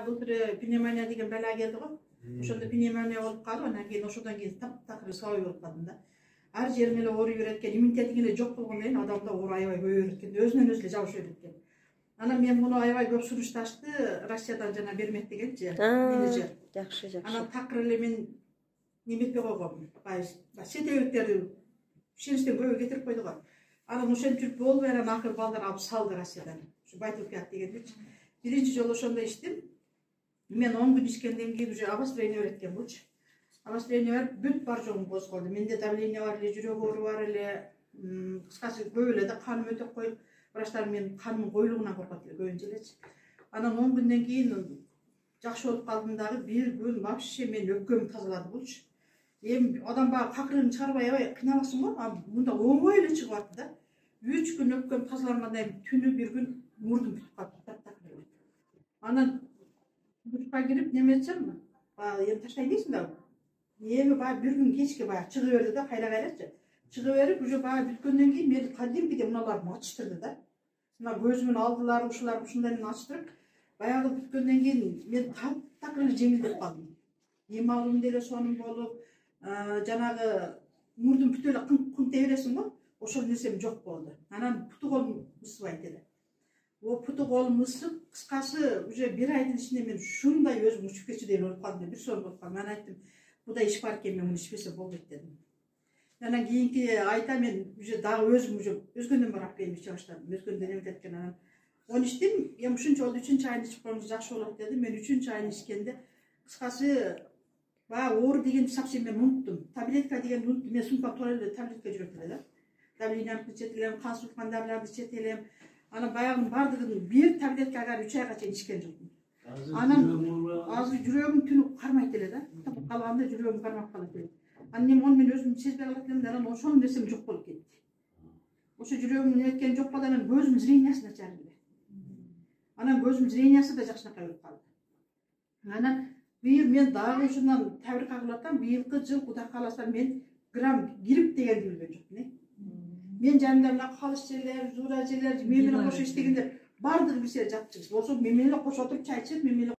Былтыр пневмония деген бала келди го. Ошондо пневмония болуп калып, анан кийин ошодон кийин таптакыр сабай болуп калдым да. Ар жерим эле ооруй берет экен, иммунитетиң эле жок болгондон кийин адамда оору аябай көбөйөт экен, өзүнөн өзү эле жабыша берет экен. Анан мен муну аябай көп сунушташты, Россиядан жана бермек дегенчи, менеджер. Жакшы, жакшы. Анан такыр эле мен неметпей койгом. Сетебектерди шериштен көбү кетирип койду го. Анан ошентип жүрүп болбой, анан акыры балдар алып салды Россиядан. Ушу Байтуркият дегенди. Биринчи жолу ошондо иштим. Мен 10 күн ишкенден кийин уже обострение берет экен булчу. Обострение берип бүт бар жогум козголду. Менде давление бар эле, жүрөк оору бар эле, кыскасы көп эле да каным өтө коюп, врачтар мен канымдын коюлугунан коркот эле көбүнчө элечи. Анан 10 күндөн кийин жакшы болуп калдым дагы, бир күн вообще мен өпкөмдү тазалады булчу. Эми адам багы какырын чыгарбай аябай кыйналасың го, мында оңой эле чыгып атты да. 3 күн өпкөм тазалангандан кийин түнү бир күн мурдум бүтүп калды. Анан душка кирип неметсем, эми таштайын дейсиң да. Эми бир күн кечке чыгып берди да, кайра-кайрачы. Чыгып берип, уже бүткөндөн кийин мени кадимкидей мыналар ачтырды да. Мына көзүмдүн алдылары, ушулар ушундай ачтырып, баягы бүткөндөн кийин мен таптакыр эле жеңилдеп калдым. Эм алуум деле сонун болуп, жанагы мурдум бүт эле кыңктай бересиң го, ошол нерсем жок болду. Анан путу колум ысыбайт эле. О путу колум ысып, кыскасы уже бир айдын ичинде мен ушундай өзүм учуп кетчү болуп калдым, бир сор болуп калдым. Мен айттым, буда иш бар экен, мен муну ишпесе болбойт дедим. Анан кийинки айда мен уже дагы өзүм уже өзгөндөн барап келип иче баштадым. Өзгөндөн эметет экен анан. Оны иштим, эми ушунча болду, 3-чү айын ичип коюңуз жакшы болот дедим. Мен 3-чү айын ичкенде кыскасы оору дегенди совсем мен уnuттум. Таблетка дегенди уnuттум. Мен сумкам толо эле таблетка жүрөт эле да. Давлениямды ичет элем, кан суткан дарыларды ичет элем. Анан баягынын бардыгын бир таблеткага 3 айга чейин ичкен жокмун. Анан азыр жүрөгүм түнү кармайт эле да. Калганда жүрөгүм кармап калат эле. Анан эми оны мен өзүм сезбей калат элем да, анан ошол нерсем жок болуп кетти. Ошо жүрөгүм неткени жок болду, анан көзүм зрениясы начар эле. Анан көзүм зрениясы да жакшынакай болуп калды. Анан быйыл мен дагы ушундан табирка кылып атам, быйылкы жыл Кудай кааласа мен грамм грипп дегенди билген жокмун. Мен жанымда мына калышчелер, зуражелер, мен менен кошо иштегендер бардыгы бир жерде жатчыбыз. Болсо мен менен кошо отуруп чай ичет, мен менен